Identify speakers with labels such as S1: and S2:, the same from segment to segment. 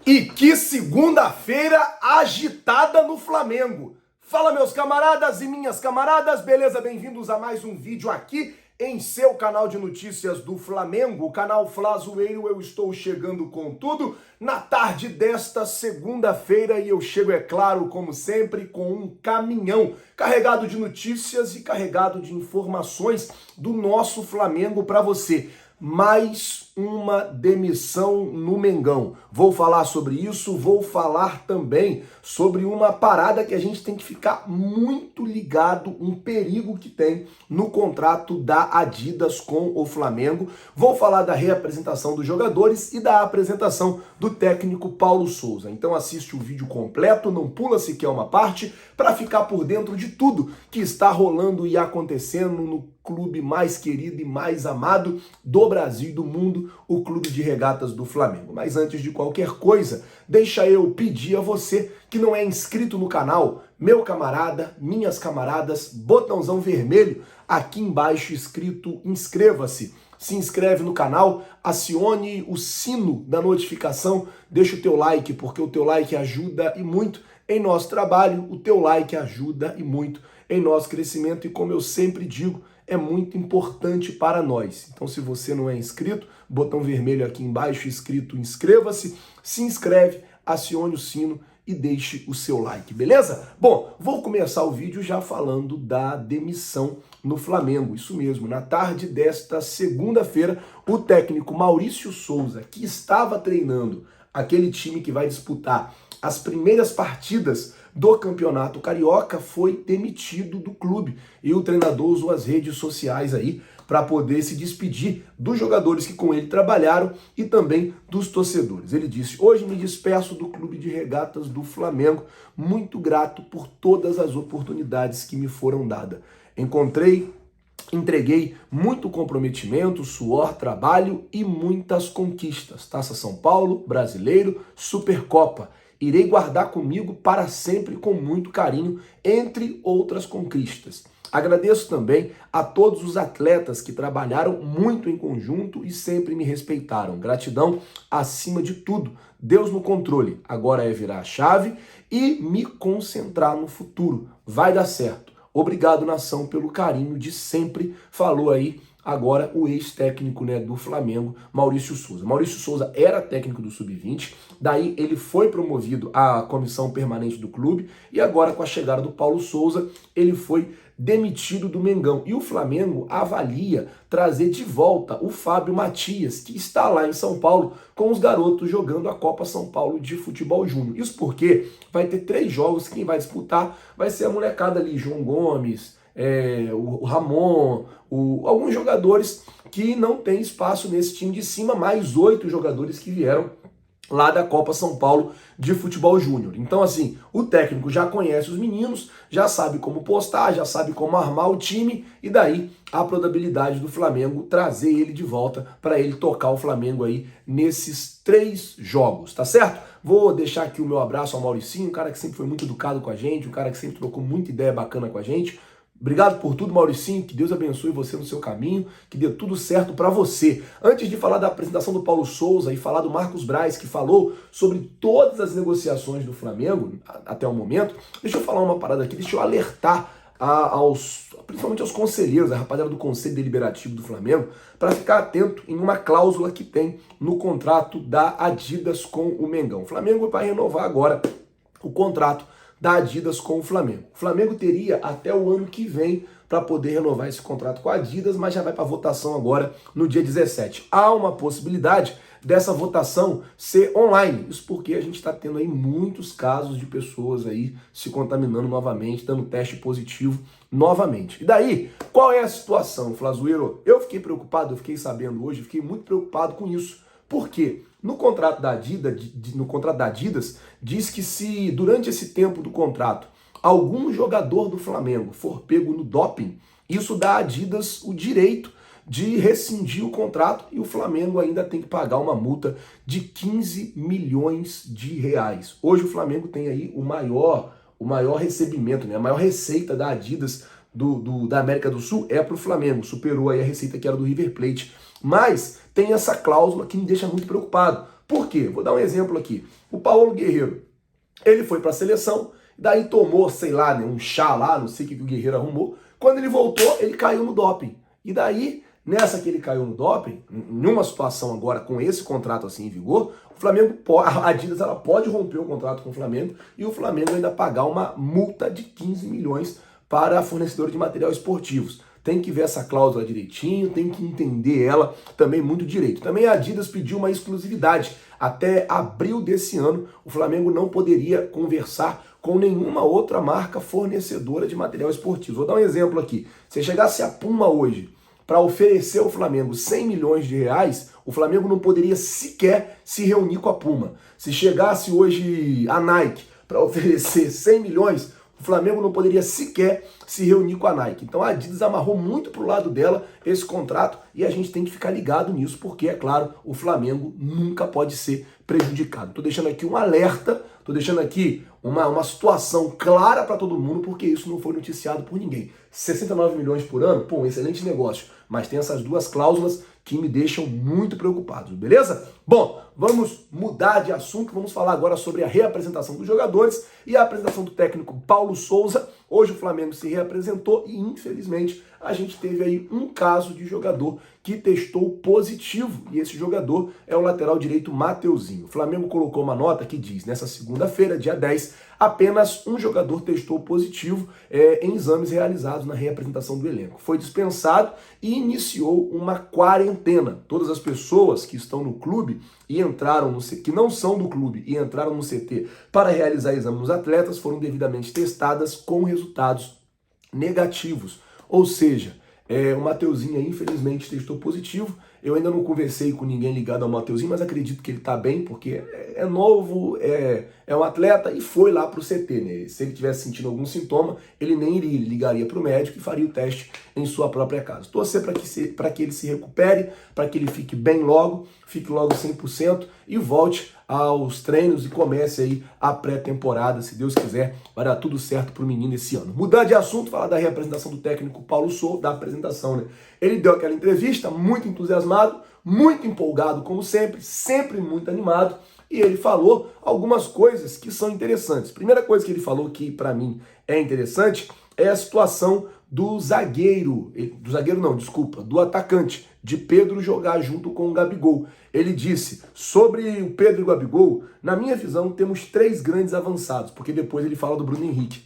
S1: E que segunda-feira agitada no Flamengo. Fala, meus camaradas e minhas camaradas, beleza? Bem-vindos a mais um vídeo aqui em seu canal de notícias do Flamengo, o canal Flazoeiro. Eu estou chegando com tudo na tarde desta segunda-feira e eu chego, é claro, como sempre, com um caminhão carregado de notícias e carregado de informações do nosso Flamengo para você. Mais uma demissão no Mengão. Vou falar sobre isso, vou falar também sobre uma parada que a gente tem que ficar muito ligado, um perigo que tem no contrato da Adidas com o Flamengo. Vou falar da reapresentação dos jogadores e da apresentação do técnico Paulo Souza. Então assiste o vídeo completo, não pula sequer uma parte, para ficar por dentro de tudo que está rolando e acontecendo no clube mais querido e mais amado do Brasil e do mundo, o Clube de Regatas do Flamengo. Mas antes de qualquer coisa, deixa eu pedir a você que não é inscrito no canal, meu camarada, minhas camaradas, botãozão vermelho aqui embaixo escrito inscreva-se. Se inscreve no canal, acione o sino da notificação, deixa o teu like, porque o teu like ajuda e muito em nosso trabalho, o teu like ajuda e muito em nosso crescimento e, como eu sempre digo, é muito importante para nós. Então, se você não é inscrito, botão vermelho aqui embaixo escrito inscreva-se, se inscreve, acione o sino e deixe o seu like, beleza? Bom, vou começar o vídeo já falando da demissão no Flamengo. Isso mesmo, na tarde desta segunda-feira, o técnico Maurício Souza, que estava treinando aquele time que vai disputar as primeiras partidas do Campeonato Carioca, foi demitido do clube. E o treinador usou as redes sociais aí para poder se despedir dos jogadores que com ele trabalharam e também dos torcedores. Ele disse: hoje me despeço do Clube de Regatas do Flamengo, muito grato por todas as oportunidades que me foram dadas. Entreguei muito comprometimento, suor, trabalho e muitas conquistas. Taça São Paulo, Brasileiro, Supercopa. Irei guardar comigo para sempre com muito carinho, entre outras conquistas. Agradeço também a todos os atletas que trabalharam muito em conjunto e sempre me respeitaram. Gratidão acima de tudo. Deus no controle. Agora é virar a chave e me concentrar no futuro. Vai dar certo. Obrigado, nação, pelo carinho de sempre. Falou aí agora o ex-técnico, do Flamengo, Maurício Souza. Maurício Souza era técnico do Sub-20, daí ele foi promovido à comissão permanente do clube e agora, com a chegada do Paulo Souza, ele foi demitido do Mengão. E o Flamengo avalia trazer de volta o Fábio Matias, que está lá em São Paulo com os garotos jogando a Copa São Paulo de Futebol Júnior. Isso porque vai ter 3 jogos, quem vai disputar vai ser a molecada ali, João Gomes, o Ramon, alguns jogadores que não tem espaço nesse time de cima, mais 8 jogadores que vieram lá da Copa São Paulo de Futebol Júnior. Então, assim, o técnico já conhece os meninos, já sabe como postar, já sabe como armar o time, e daí a probabilidade do Flamengo trazer ele de volta para ele tocar o Flamengo aí nesses 3 jogos, tá certo? Vou deixar aqui o meu abraço ao Mauricinho, um cara que sempre foi muito educado com a gente, um cara que sempre trocou muita ideia bacana com a gente. Obrigado por tudo, Mauricinho, que Deus abençoe você no seu caminho, que dê tudo certo para você. Antes de falar da apresentação do Paulo Souza e falar do Marcos Braz, que falou sobre todas as negociações do Flamengo até o momento, deixa eu falar uma parada aqui, deixa eu alertar principalmente aos conselheiros, a rapaziada do Conselho Deliberativo do Flamengo, para ficar atento em uma cláusula que tem no contrato da Adidas com o Mengão. O Flamengo vai renovar agora o contrato da Adidas com o Flamengo. O Flamengo teria até o ano que vem para poder renovar esse contrato com a Adidas, mas já vai para votação agora no dia 17. Há uma possibilidade dessa votação ser online. Isso porque a gente está tendo aí muitos casos de pessoas aí se contaminando novamente, dando teste positivo novamente. E daí, qual é a situação, Flazoeiro? Eu fiquei preocupado, eu fiquei sabendo hoje, fiquei muito preocupado com isso. Por quê? No contrato da Adidas, diz que se durante esse tempo do contrato algum jogador do Flamengo for pego no doping, isso dá à Adidas o direito de rescindir o contrato e o Flamengo ainda tem que pagar uma multa de 15 milhões de reais. Hoje o Flamengo tem aí o maior recebimento, a maior receita da Adidas da América do Sul é para o Flamengo, superou aí a receita que era do River Plate. Mas tem essa cláusula que me deixa muito preocupado, Por quê? Vou dar um exemplo aqui. O Paulo Guerreiro, ele foi para a seleção, daí tomou, sei lá, né, um chá lá, não sei o que o Guerreiro arrumou. Quando ele voltou, ele caiu no doping. E daí, nessa que ele caiu no doping, em uma situação agora com esse contrato assim em vigor, o Flamengo, a Adidas, ela pode romper o contrato com o Flamengo e o Flamengo ainda pagar uma multa de 15 milhões para fornecedores de material esportivos. Tem que ver essa cláusula direitinho, tem que entender ela também muito direito. Também a Adidas pediu uma exclusividade. Até abril desse ano, o Flamengo não poderia conversar com nenhuma outra marca fornecedora de material esportivo. Vou dar um exemplo aqui. Se chegasse a Puma hoje para oferecer ao Flamengo 100 milhões de reais, o Flamengo não poderia sequer se reunir com a Puma. Se chegasse hoje a Nike para oferecer 100 milhões, o Flamengo não poderia sequer se reunir com a Nike. Então a Adidas amarrou muito pro lado dela esse contrato e a gente tem que ficar ligado nisso, porque, é claro, o Flamengo nunca pode ser prejudicado. Estou deixando aqui um alerta, estou deixando aqui uma situação clara para todo mundo, porque isso não foi noticiado por ninguém. 69 milhões por ano, pô, um excelente negócio, mas tem essas duas cláusulas que me deixam muito preocupados, beleza? Bom, vamos mudar de assunto, vamos falar agora sobre a reapresentação dos jogadores e a apresentação do técnico Paulo Souza. Hoje o Flamengo se reapresentou e, infelizmente, a gente teve aí um caso de jogador que testou positivo, e esse jogador é o lateral direito Mateuzinho. O Flamengo colocou uma nota que diz, nessa segunda-feira, dia 10, apenas um jogador testou positivo em exames realizados na reapresentação do elenco. Foi dispensado e iniciou uma quarentena. Todas as pessoas que estão no clube e entraram no CT, que não são do clube e entraram no CT para realizar exames nos atletas, foram devidamente testadas com resultados negativos. Ou seja, o Mateuzinho, infelizmente, testou positivo. Eu ainda não conversei com ninguém ligado ao Mateuzinho, mas acredito que ele está bem, porque é novo, é um atleta e foi lá para o CT, né? Se ele tivesse sentindo algum sintoma, ele nem iria, ele ligaria para o médico e faria o teste em sua própria casa. Torcer para que ele se recupere, para que ele fique logo 100% e volte aos treinos e comece aí a pré-temporada, se Deus quiser, vai dar tudo certo pro menino esse ano. Mudar de assunto, falar da reapresentação do técnico Paulo Souza, da apresentação, né? Ele deu aquela entrevista muito entusiasmado, muito empolgado como sempre muito animado, e ele falou algumas coisas que são interessantes. Primeira coisa que ele falou que para mim é interessante é a situação do atacante, de Pedro jogar junto com o Gabigol. Ele disse, sobre o Pedro e o Gabigol, na minha visão, temos 3 grandes avançados, porque depois ele fala do Bruno Henrique.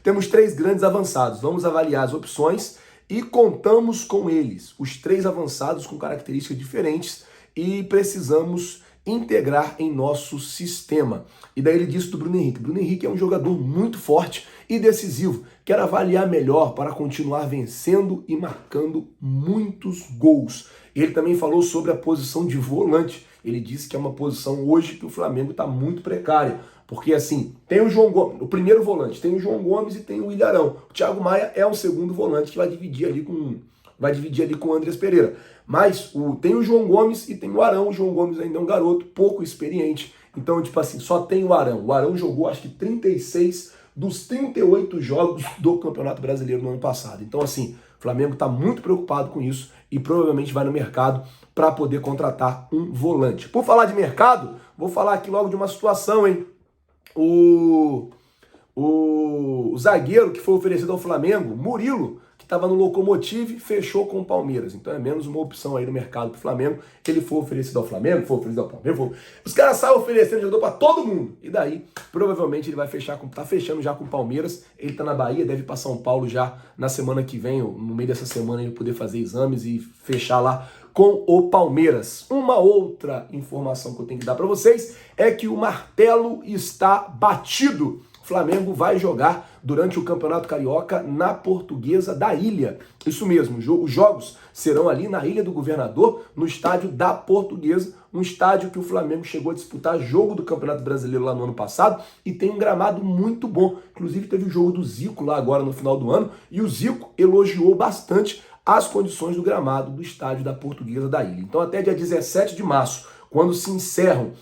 S1: Temos 3 grandes avançados, vamos avaliar as opções e contamos com eles, os 3 avançados com características diferentes e precisamos integrar em nosso sistema. E daí ele disse do Bruno Henrique. Bruno Henrique é um jogador muito forte e decisivo. Quero avaliar melhor para continuar vencendo e marcando muitos gols. Ele também falou sobre a posição de volante. Ele disse que é uma posição hoje que o Flamengo está muito precária. Porque assim, tem o João Gomes, o primeiro volante, tem o João Gomes e tem o Ilharão. O Thiago Maia é o segundo volante que vai dividir ali com o Andrés Pereira. Mas tem o João Gomes e tem o Arão. O João Gomes ainda é um garoto pouco experiente. Então, tipo assim, só tem o Arão. O Arão jogou, acho que 36 dos 38 jogos do Campeonato Brasileiro no ano passado. Então, assim, o Flamengo está muito preocupado com isso e provavelmente vai no mercado para poder contratar um volante. Por falar de mercado, vou falar aqui logo de uma situação, hein? O zagueiro que foi oferecido ao Flamengo, Murilo, que estava no Lokomotiv, fechou com o Palmeiras. Então é menos uma opção aí no mercado para o Flamengo. Ele foi oferecido ao Flamengo, foi oferecido ao Palmeiras. Os caras saem oferecendo jogador para todo mundo. E daí, provavelmente, ele vai fechar tá fechando já com o Palmeiras. Ele tá na Bahia, deve ir para São Paulo já na semana que vem, ou no meio dessa semana, ele poder fazer exames e fechar lá com o Palmeiras. Uma outra informação que eu tenho que dar para vocês é que o martelo está batido. O Flamengo vai jogar durante o Campeonato Carioca na Portuguesa da Ilha. Isso mesmo, os jogos serão ali na Ilha do Governador, no estádio da Portuguesa, um estádio que o Flamengo chegou a disputar jogo do Campeonato Brasileiro lá no ano passado e tem um gramado muito bom. Inclusive teve o jogo do Zico lá agora no final do ano e o Zico elogiou bastante as condições do gramado do estádio da Portuguesa da Ilha. Então até dia 17 de março, quando se encerram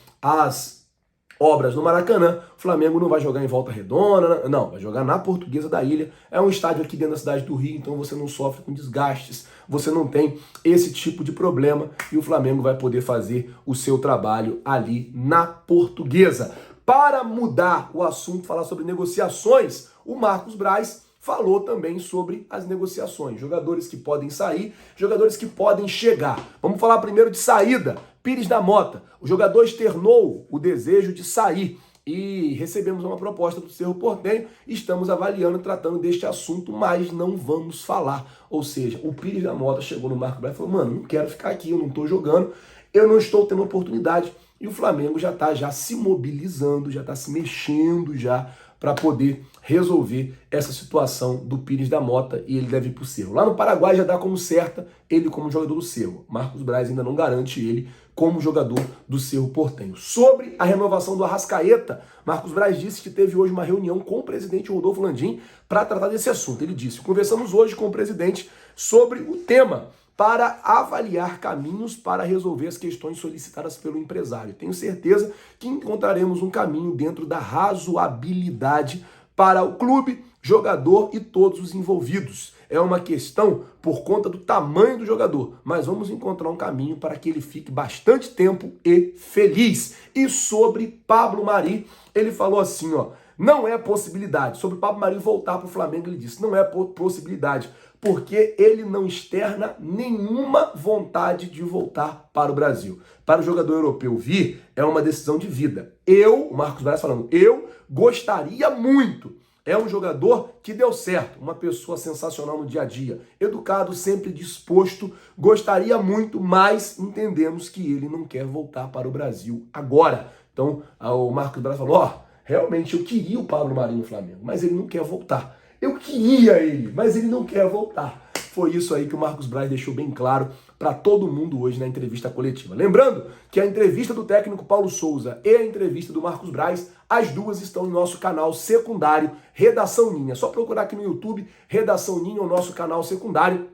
S1: obras no Maracanã, o Flamengo não vai jogar em Volta Redonda, não, vai jogar na Portuguesa da Ilha. É um estádio aqui dentro da cidade do Rio, então você não sofre com desgastes, você não tem esse tipo de problema e o Flamengo vai poder fazer o seu trabalho ali na Portuguesa. Para mudar o assunto, falar sobre negociações, o Marcos Braz falou também sobre as negociações. Jogadores que podem sair, jogadores que podem chegar. Vamos falar primeiro de saída. Pires da Mota. O jogador externou o desejo de sair e recebemos uma proposta do Cerro Porteño. Estamos avaliando, tratando deste assunto, mas não vamos falar. Ou seja, o Pires da Mota chegou no Marcos Braz e falou, mano, não quero ficar aqui, eu não estou jogando, eu não estou tendo oportunidade. E o Flamengo já está se mobilizando, já está se mexendo já para poder resolver essa situação do Pires da Mota e ele deve ir para o Cerro. Lá no Paraguai já dá como certa ele como jogador do Cerro. Marcos Braz ainda não garante ele como jogador do Cerro Porteño. Sobre a renovação do Arrascaeta, Marcos Braz disse que teve hoje uma reunião com o presidente Rodolfo Landim para tratar desse assunto. Ele disse, conversamos hoje com o presidente sobre o tema para avaliar caminhos para resolver as questões solicitadas pelo empresário. Tenho certeza que encontraremos um caminho dentro da razoabilidade para o clube, jogador e todos os envolvidos. É uma questão por conta do tamanho do jogador, mas vamos encontrar um caminho para que ele fique bastante tempo e feliz. E sobre Pablo Mari, ele falou assim, ó, não é possibilidade. Sobre o Pablo Mari voltar para o Flamengo, ele disse, não é possibilidade, porque ele não externa nenhuma vontade de voltar para o Brasil. Para o jogador europeu vir, é uma decisão de vida. O Marcos Braz falando, eu gostaria muito. É um jogador que deu certo, uma pessoa sensacional no dia a dia, educado, sempre disposto, gostaria muito, mas entendemos que ele não quer voltar para o Brasil agora. Então, o Marcos Braz falou, ó, realmente eu queria o Pablo Mari no Flamengo, mas ele não quer voltar. Eu queria ele, mas ele não quer voltar. Foi isso aí que o Marcos Braz deixou bem claro para todo mundo hoje na entrevista coletiva. Lembrando que a entrevista do técnico Paulo Souza e a entrevista do Marcos Braz, as duas estão no nosso canal secundário Redação Ninha. É só procurar aqui no YouTube, Redação Ninha, o nosso canal secundário,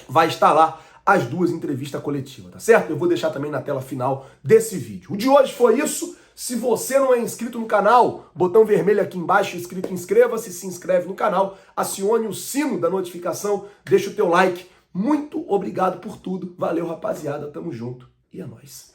S1: vai estar lá as duas entrevistas coletivas, tá certo? Eu vou deixar também na tela final desse vídeo. O de hoje foi isso. Se você não é inscrito no canal, botão vermelho aqui embaixo, escrito inscreva-se, se inscreve no canal, acione o sino da notificação, deixa o teu like. Muito obrigado por tudo. Valeu, rapaziada. Tamo junto e é nóis.